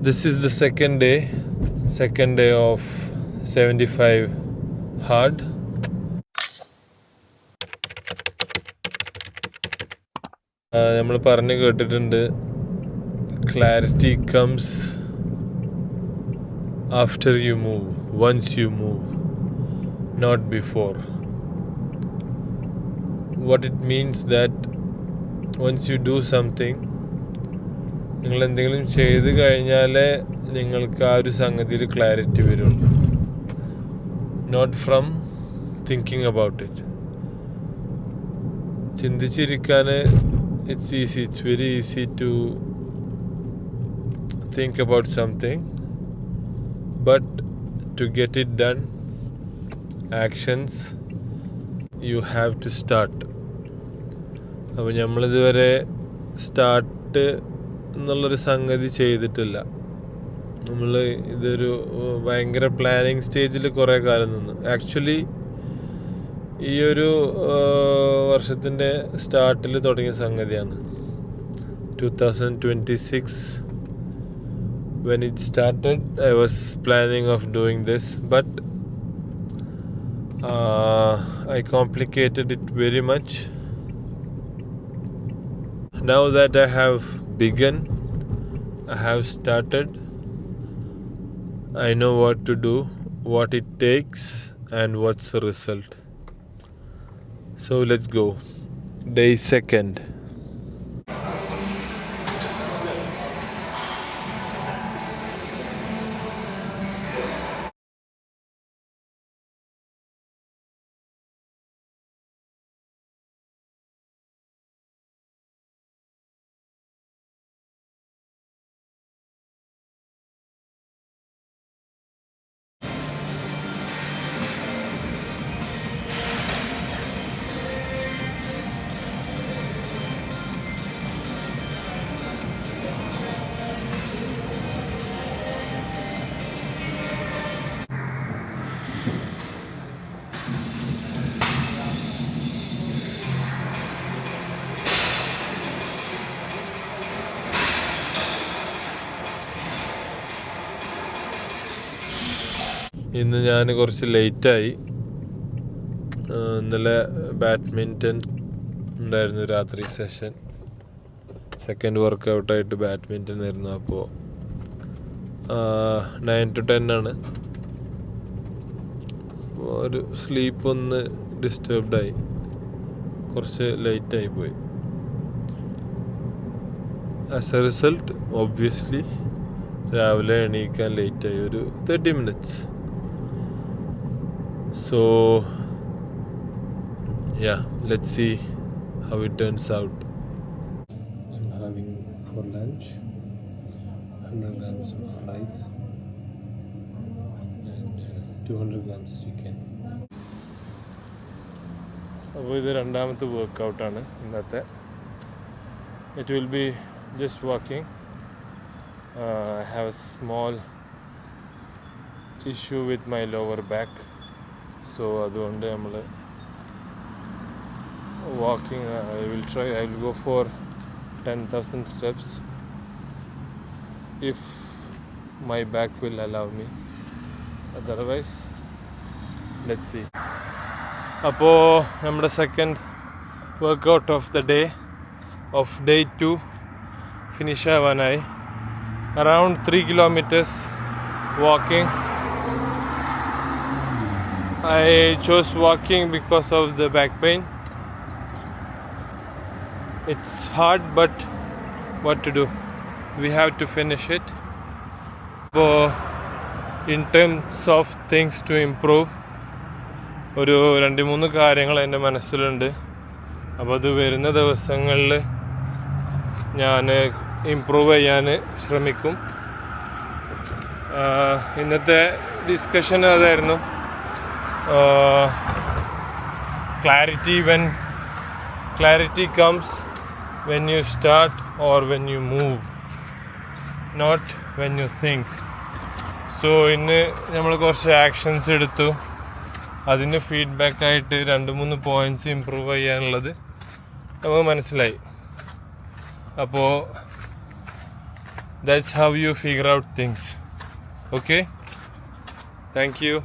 This is the second day of 75 hard. നമ്മൾ പറഞ്ഞു കേട്ടിട്ടുണ്ട്, clarity comes after you move, once you move, not before. What it means that once you do something, നിങ്ങൾ എന്തെങ്കിലും ചെയ്ത് കഴിഞ്ഞാലേ നിങ്ങൾക്ക് ആ ഒരു സംഗതിയിൽ ക്ലാരിറ്റി വരുള്ളൂ, not from thinking about it. ചിന്തിച്ചിരിക്കാൻ it's very easy to think about something, but to get it done, actions you have to start. അപ്പോൾ നമ്മളിതുവരെ സ്റ്റാർട്ട് എന്നുള്ളൊരു സംഗതി ചെയ്തിട്ടില്ല. നമ്മൾ ഇതൊരു ഭയങ്കര പ്ലാനിങ് സ്റ്റേജിൽ കുറേ കാലം നിന്നു. ആക്ച്വലി ഈ ഒരു വർഷത്തിൻ്റെ സ്റ്റാർട്ടിൽ തുടങ്ങിയ സംഗതിയാണ്. 2026 when it started, I was planning of doing this, but I complicated it very much. Now that I have begun, I have started, I know what to do, what it takes, and what's the result. So let's go. Day second. ഇന്ന് ഞാൻ കുറച്ച് ലേറ്റായി. ഇന്നലെ badminton ഉണ്ടായിരുന്നു, രാത്രി session. Second വർക്കൗട്ടായിട്ട് badminton ആയിരുന്നു. അപ്പോൾ 9 to 10 ആണ്. ഒരു സ്ലീപ്പ് ഒന്ന് ഡിസ്റ്റർബ്ഡായി, കുറച്ച് ലേറ്റായി പോയി. ആസ് എ റിസൾട്ട് ഒബ്വിയസ്ലി രാവിലെ എണീക്കാൻ ലേറ്റായി, ഒരു 30 minutes. So yeah, let's see how it turns out. I'm having for lunch 100 grams of rice and 200 grams chicken. അപ്പോൾ ഇത് രണ്ടാമത്തെ വർക്കൗട്ടാണ് ഇന്നത്തെ. It will be just walking. I have a small issue with my lower back. So അതുകൊണ്ട് നമ്മൾ walking I will go for 10,000 steps if my back will allow me, otherwise let's see. അപ്പോൾ നമ്മുടെ second workout of the day of day 2 finish ആവാനായി. Around 3 kilometers walking. I chose walking because of the back pain. It's hard, but what to do? We have to finish it. So, in terms of things to improve, ഒരു 2-3 കാര്യങ്ങൾ എൻ്റെ മനസ്സിലുണ്ട്. അപ്പോൾ അത് വരുന്ന ദിവസങ്ങളിൽ ഞാൻ ഇമ്പ്രൂവ് ചെയ്യാൻ ശ്രമിക്കും. ഇന്നത്തെ ഡിസ്കഷൻ അതായിരുന്നു. Clarity comes when you start or when you move, not when you think. So ഇന്ന് നമ്മൾ കുറച്ച് ആക്ഷൻസ് എടുത്തു. അതിന് ഫീഡ്ബാക്കായിട്ട് 2-3 പോയിൻറ്റ്സ് ഇമ്പ്രൂവ് ചെയ്യാനുള്ളത് നമുക്ക് മനസ്സിലായി. അപ്പോൾ That's how you figure out things. Okay? Thank you.